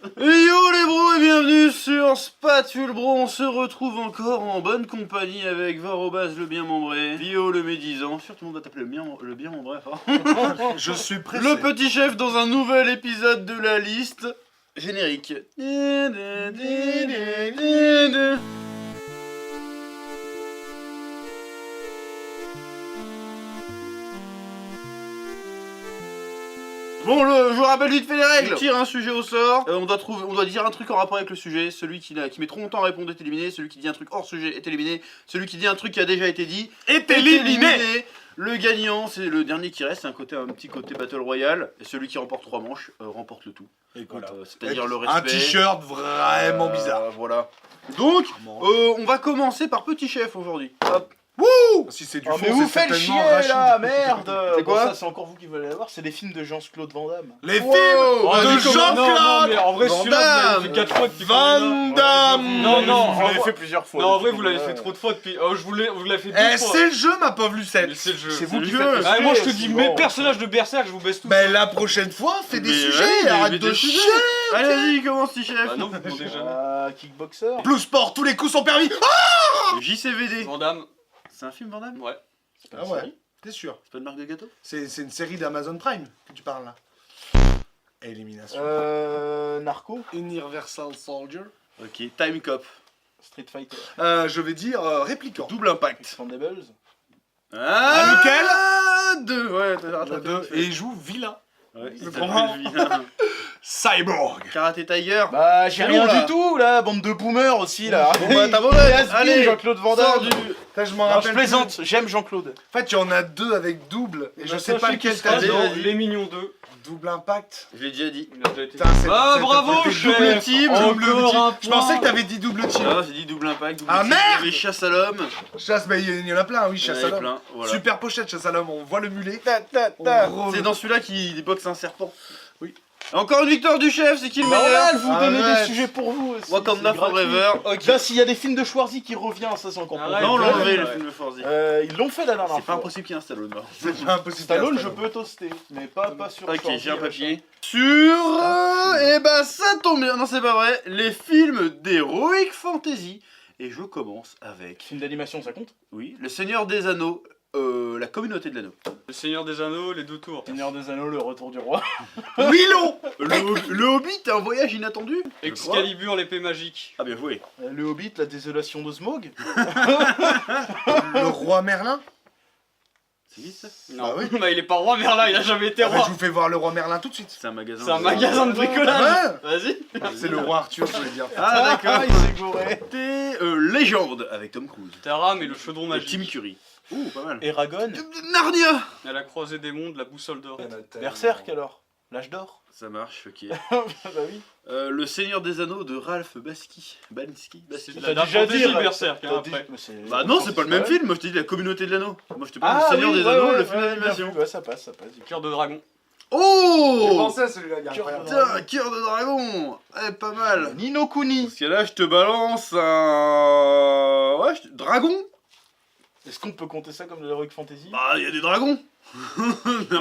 Yo les bros et bienvenue sur Spatule Bro, on se retrouve encore en bonne compagnie avec Varobas le bien membré, Vio le médisant, sûr tout le monde va t'appeler le bien membré, enfin. Je suis pressé. Le petit chef dans un nouvel épisode de la liste, générique. Bon, je vous rappelle vite fait les règles. On tire un sujet au sort, on doit dire un truc en rapport avec le sujet. Celui qui met trop longtemps à répondre est éliminé. Celui qui dit un truc hors sujet est éliminé. Celui qui dit un truc qui a déjà été dit est éliminé. Le gagnant, c'est le dernier qui reste. C'est un petit côté Battle Royale. Et celui qui remporte 3 manches remporte le tout. Écoute, c'est-à-dire le respect. un t-shirt vraiment bizarre. Voilà. Donc, on va commencer par Petit Chef aujourd'hui. Hop. Wouh! Si c'est du fond, mais vous c'est faites chier certainement Rachid. là, merde! C'est quoi? Ça, c'est encore vous qui voulez l'avoir, c'est les films de Jean-Claude Van Damme. Les Wow. films Oh, de mais Jean-Claude Non, mais en vrai, Van celui-là, vous Damme. l'avez fait 4 fois depuis Van Damme. Non, Vous l'avez fait plusieurs fois. Non, en depuis vrai, vous l'avez qu'on- fait trop de fois depuis. Oh, vous l'avez fait 2 Eh, fois. c'est le jeu, ma pauvre Lucette. Mais c'est le jeu. C'est vous le qui jeu. faites le Ah, moi, je te sujet, dis, c'est mes bon. personnages de Berserk, je vous baisse tous. Ben, la prochaine fois, fais des Mais sujets, vas-y, arrête mais de des chier. sujets. Allez, vas-y, commence, petit chef. Bah non, vous demandez jamais. Kickboxer. Blue Sport, tous les coups sont permis. JCVD. Van Damme, C'est un film, Van Damme? ouais. Ah ouais, t'es sûr? C'est pas une marque de gâteau? C'est une série d'Amazon Prime que tu parles là. Élimination. Narco. Universal Soldier. Ok, Time Cop. Street Fighter. Je vais dire répliquant. Double Impact. Expendables. Ah, lequel? Deux, ouais, t'as Le rattrapé. deux. Et il joue vilain. Ouais, il Le s'appelle comment vilain. Cyborg. Karate Tiger. Bah, j'ai C'est rien bon, là. du tout là, bande de boomers aussi là. Bon bah t'as mauvaise. Allez, Jean-Claude Van sors Damme. du... Putain, je m'en Non, rappelle. je plaisante, j'aime Jean-Claude. En fait, il y en a deux avec double. Et je sais pas Sachez qu'il lequel sera t'as dit. dans Vas-y. Les Mignons 2. Double impact. Je l'ai déjà dit. Il a déjà été. Putain, Ah, c'est- bravo, c'est- chef. double team, Double Encore team. un Je point. pensais que t'avais dit double team. Ah, j'ai dit double impact, double Ah, team. merde. Il y avait chasse à l'homme. Chasse, bah, il y en a plein, oui, Il y en chasse à avait l'homme. plein, voilà. Super pochette, chasse à l'homme, on voit le mulet. C'est dans celui-là qu'il boxe un serpent. Oui. Encore une victoire du chef, c'est qui le meilleur? Normal, vous donnez Arrête. des sujets pour vous aussi. Wakanda c'est gratuit. Forever. Ok. Là, s'il y a des films de Schwarzy qui revient, ça c'est encore Arrête. plus. Non, on l'a Ouais, enlevé ouais. le film de Forzy. Ils l'ont fait la dernière C'est pas fois. impossible qu'il y ait un Stallone. là. C'est pas impossible. Stallone, je peux toaster, mais pas sur Ok, Schwarzy, j'ai un papier. machin. Sur. Et bah ça tombe bien, non c'est pas vrai, les films d'Heroic Fantasy. Et je commence avec. Film d'animation, ça compte? Oui, Le Seigneur des Anneaux, la communauté de l'anneau. Le Seigneur des Anneaux, les 2 tours. Seigneur des Anneaux, le retour du roi. Willow. Le Hobbit, un voyage inattendu. je crois. Excalibur, l'épée magique. Ah bien joué. Le Hobbit, la désolation de Smaug. Le roi Merlin. C'est vite ça? Non, Bah oui. bah il est pas roi Merlin, il a jamais été Ah bah, roi. je vous fais voir le roi Merlin tout de suite. C'est un magasin. C'est un magasin de bricolage. Ouais. Vas-y. C'est le roi Arthur, je voulais dire. Ah d'accord. il s'est gouré. C'était Légende avec Tom Cruise. Terra, mais le chaudron Et Tim magique. Curry. Ouh, pas mal. Eragon. Narnia. À la croisée des mondes, la boussole d'or. Berserk alors. L'âge d'or. Ça marche, ok. Bah oui. Le Seigneur des Anneaux de Ralph Bansky. Bansky. C'est de T'as la déjà fantasy dit, Berserk, hein, T'as dit- après. mais c'est- Bah non, c'est pas le même Ouais. film. Moi je t'ai dit la communauté de l'anneau. Moi je te parle Ah, du Seigneur oui, des ouais, Anneaux, ouais, le film ouais, d'animation. bien vu. Ouais, ça passe, ça passe. Cœur de dragon. Oh à celui-là, il est incroyable. Putain, cœur de dragon. Pas mal. Nino Kuni. Parce que là, je te balance un. Ouais, dragon. Est-ce qu'on peut compter ça comme de l'Heroic Fantasy? Bah, il y a des dragons.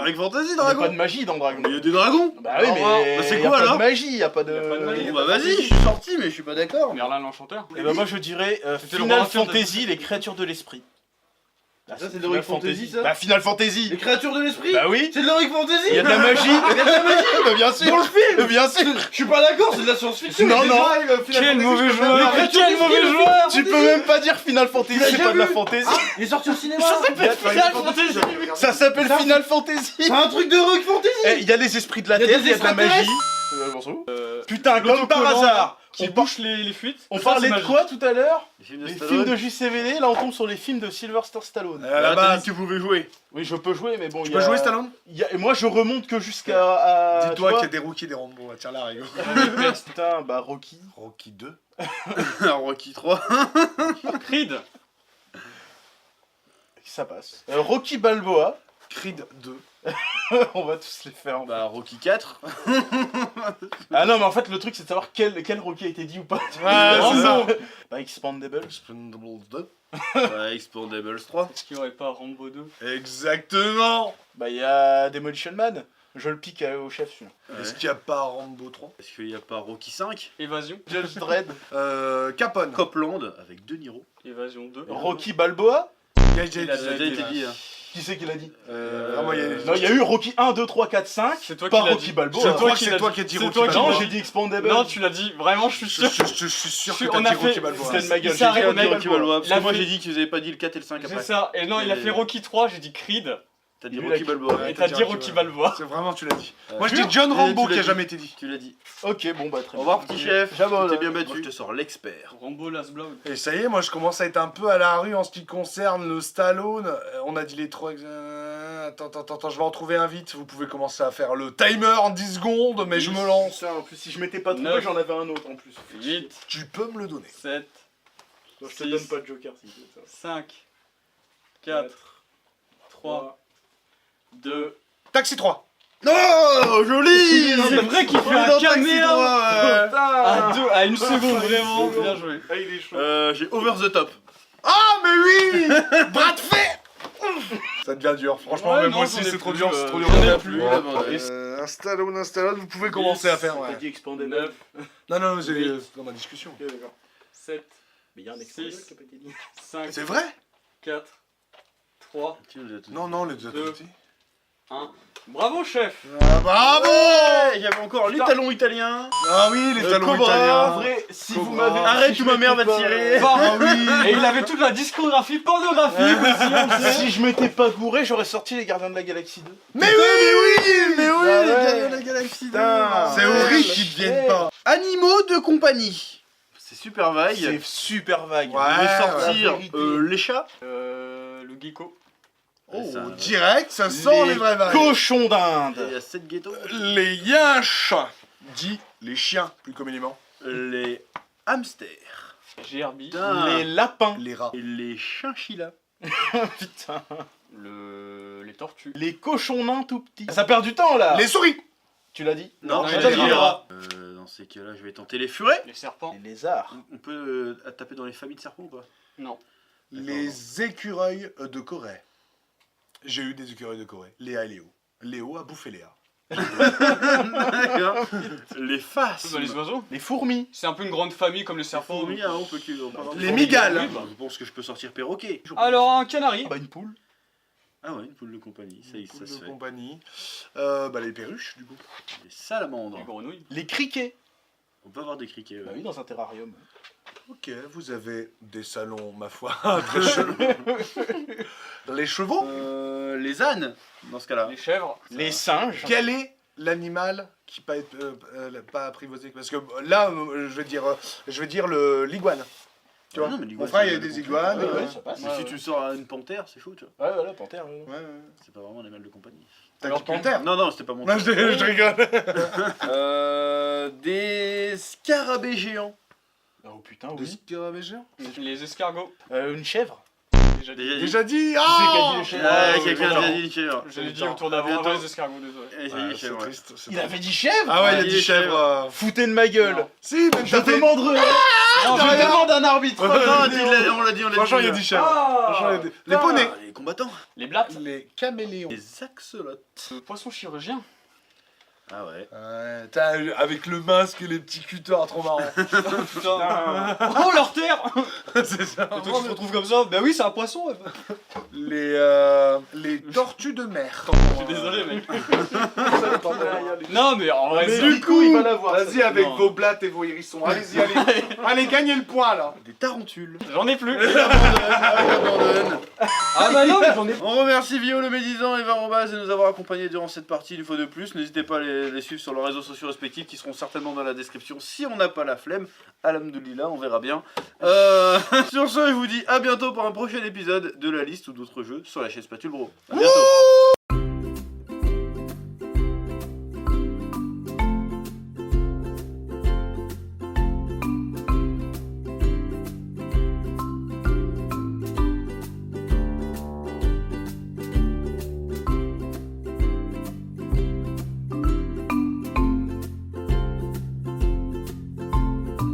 Avec Fantasy, Il n'y a dragon. pas de magie dans Dragon. Il y a des dragons. Bah oui, Au revoir. mais Bah, c'est y a quoi, pas alors de magie, il n'y a pas de... Y a pas de magie. Bon, bah vas-y, je suis sorti, mais je suis pas d'accord. Merlin l'enchanteur. Et bah moi je dirais C'était le Final roi Arthur de- Fantasy, les créatures de l'esprit. Ah, Ça, c'est de Final l'Heroic Fantasy, ça Bah Final Fantasy. Les créatures de l'esprit. Bah oui. C'est de l'Heroic Fantasy. Il y a de la magie. Il y a de la magie. Bah, bien sûr. Dans le film. Bien sûr. Je suis pas d'accord, c'est de la science-fiction. Non, Mais non. déjà, Final Quel Fantasy, mauvais je peux joueur. même pas- Mais quel mauvais joueur. Tu peux même pas dire Final Fantasy, l'as c'est déjà pas de la vu fantasy. Il est sorti au cinéma. Final Fantasy. Ça s'appelle Final Fantasy. C'est un truc d'Heroic Fantasy. Eh, il y a les esprits de la Il y a terre, des il y a de la magie. Putain, comme par L'autocollant hasard. Qui On, bouche les fuites. on Ça, parlait c'est de magique. quoi tout à l'heure? Les films de Les Stallone. films de JCVD, là on tombe sur les films de Sylvester Stallone. À la T'as base. dit que vous pouvez jouer. Oui, je peux jouer, mais bon, Tu il y a... peux jouer Stallone? Et moi je remonte que jusqu'à... à- Dis-toi tu qu'il y a des rookies des Rambo, tiens là, rigole. vois, putain, bah Rocky. Rocky 2. Rocky 3. Creed. Ça passe. Rocky Balboa. Creed 2. On va tous les faire. Bah Rocky 4. Ah non, mais en fait, le truc c'est de savoir quel Rocky a été dit ou pas. c'est ça. Bah Expandables. Expendables 2. Bah Expandables 3. Est-ce qu'il y aurait pas Rambo 2? Exactement. Bah il y a Demolition Man. Je le pique au chef celui-là. Est-ce qu'il n'y a pas Rambo 3? Est-ce qu'il n'y a pas Rocky 5? Évasion. Judge Dredd. Capone. Copland avec De Niro. Évasion 2. Rocky Balboa. Il a déjà Il a dit. Ça a déjà été dit. Hein. Qui c'est qui l'a dit? Vraiment, Non, il y a eu Rocky 1, 2, 3, 4, 5. C'est toi pas qui l'as Rocky dit. Balboa. Je hein. crois que qui c'est l'as toi dit. qui as dit C'est Rocky toi qui Balboa. Non, j'ai dit Expandable. Non, tu l'as dit. Vraiment, je suis sûr. Je suis sûr que On t'as a dit Rocky fait- Balboa. C'était de ma gueule. Il s'est arrêté, J'ai dit mec. Rocky Balboa. Parce Il a que moi fait- j'ai dit que vous avez pas dit le 4 et le 5 C'est après. ça. Et non, il a fait Rocky 3, j'ai dit Creed. T'as dit Lui, Rocky là, Balboa. Ouais, Et t'as dit Rocky Balboa. C'est vraiment, tu l'as dit. Euh, Moi, je sûr dis John Et Rambo tu l'as qui a dit. jamais été dit. Tu l'as dit. Ok, bon bah très Au bien. revoir petit chef. J'abonne. Tu t'es bien Moi, battu. Je te sors l'expert. Rambo Last Blood. Et ça y est, moi, je commence à être un peu à la rue en ce qui concerne le Stallone. On a dit les trois. Attends, je vais en trouver un vite. Vous pouvez commencer à faire le timer en 10 secondes, mais je me lance. Ça, en plus, si je m'étais pas trouvé, 9. j'en avais un autre en plus. 8, Tu peux me le donner. 7, Donc, je te 6. donne pas de joker si tu veux ça. 5, 4, 3, 2. Taxi 3. Oh, joli. C'est vrai qu'il fait On est un dans Taxi caméo 3, ouais. à 1 seconde, vraiment. Bien joué. Ah, il est chaud. J'ai Over the Top. Ah, mais oui. Bras de fer. Ça devient dur. Franchement, Ouais, même non, moi j'en aussi, ai c'est trop plus, dur. C'est trop dur. j'en ai Ouais. plus. Un Stallone, vous pouvez commencer à faire. T'as Ouais. dit Expandable. 9, Non, c'est Oui. dans ma discussion. Ok, d'accord. 7, Mais il y a un Expandable Six. qui a pas été dit. 5, C'est vrai? 4, 3, Non, les deux. Deux. 1. Bravo, chef. Bravo. Ouais, j'avais encore les Putain. talons italiens. Ah oui, les talons Cobra, italiens. vrai, si vous Cobra. m'avez. Arrête si ou je ma mère m'étais va pas- tirer. Ah oui. Et il avait toute la discographie pornographique aussi, on le sait. Si je m'étais pas gouré, j'aurais sorti les Gardiens de la Galaxie 2. Mais oui, Mais oui, Ah les ouais. Gardiens de la Galaxie. Putain. C'est horrible qu'ils ne viennent pas. Animaux de compagnie. C'est super vague. C'est super vague. Ouais. Je vais la sortir vérité. les chats. Le gecko. Oh, Ça, direct, ça sent les vraies vagues. Cochons d'Inde. Il y a 7 ghettos. Les yinches. Dit les chiens, plus communément. Les hamsters. GRB. Putain. Les lapins. Les rats. Et les chinchillas. Putain. Les tortues. Les cochons nains tout petits. Ça perd du temps là. Les souris. Tu l'as dit? Non, Non, j'ai il a dit dit les les rats. Dans ces cas-là, je vais tenter les furets. Les serpents. Les lézards. On peut taper dans les familles de serpents ou pas? Non. Les écureuils de Corée. J'ai eu des écureuils de Corée. Léa et Léo. Léo a bouffé Léa. D'accord. Les faces. Bah, les oiseaux. Les fourmis. C'est un peu une grande famille comme les serpents. Fourmis, hein, on peut que. on peut avoir des Les fourmis. migales. Oui, bah, je pense que je peux sortir perroquet. Alors, un canari. Bah une poule. Ah ouais, une poule de compagnie, ça y est, ça Poule se de fait. compagnie. Les perruches, du coup. Les salamandres. Les grenouilles. Les criquets. On peut avoir des criquets. Bah ouais. oui, dans un terrarium. Ok, vous avez des salons, ma foi, très chelous. Les chevaux. Les ânes, dans ce cas-là. Les chèvres. Les singes. Quel est l'animal qui pas être pas apprivoisé? Parce que là, je veux dire l'iguane. Tu vois, Ah non, mais mon l'iguane, frère, il y c'est a le des compagnie. iguanes. Ouais, ouais, ça passe. Mais si tu sors à une panthère, c'est chaud, tu vois. Ouais, voilà, panthère. ouais. Ouais. C'est pas vraiment un animal de compagnie. T'as Alors, dit panthère? Non, non, c'était pas mon Non, je rigole. Des scarabées géants. Oh putain, Des oui. scarabées géants. Les escargots. Une chèvre. Déjà dit. Déjà dit. Déjà dit. Qui c'est qui a dit les chèvres Ah, Ouais, quelqu'un ouais, a dit une chèvre. Je l'ai dit Attends, autour d'avant. bientôt. Attends, les escargots, désolé. Eh, j'ai Ouais, dit c'est chèvre, ouais. triste. c'est Il triste. avait dit chèvre. Ah ouais, il a Ouais, dit il est chèvre. Foutez de ma gueule. Non. Si, mais Je demanderai. Non, je je demande un arbitre. Non, on l'a dit, on l'a dit. Franchement, il a dit chèvre. Franchement, il a dit- Les poneys. Ah, les combattants. Les blattes. Les caméléons. Les axolotes. Le poisson chirurgien. Ah ouais. Ouais, avec le masque et les petits cutters, trop marrant. Putain. Oh, leur terre. C'est ça. Et toi, tu te retrouves comme ça. Bah oui, c'est un poisson. Ouais. Les tortues de mer. Je suis désolé, mec. Non, mais en vrai, Mais c'est- du coup, il va l'avoir. vas-y avec Non. vos blattes et vos hérissons. Allez-y, allez. Allez, gagnez le point là. Des tarentules. j'en ai plus. J'abandonne. Ah bah non, mais j'en ai. On remercie Vio le médisant et Varobaz de nous avoir accompagnés durant cette partie une fois de plus. N'hésitez pas à les suivre sur leurs réseaux sociaux respectifs qui seront certainement dans la description si on n'a pas la flemme. Alhamdoulilah, on verra bien. Sur ce, je vous dis à bientôt pour un prochain épisode de la liste ou d'autres jeux sur la chaîne Spatule Bro. A bientôt.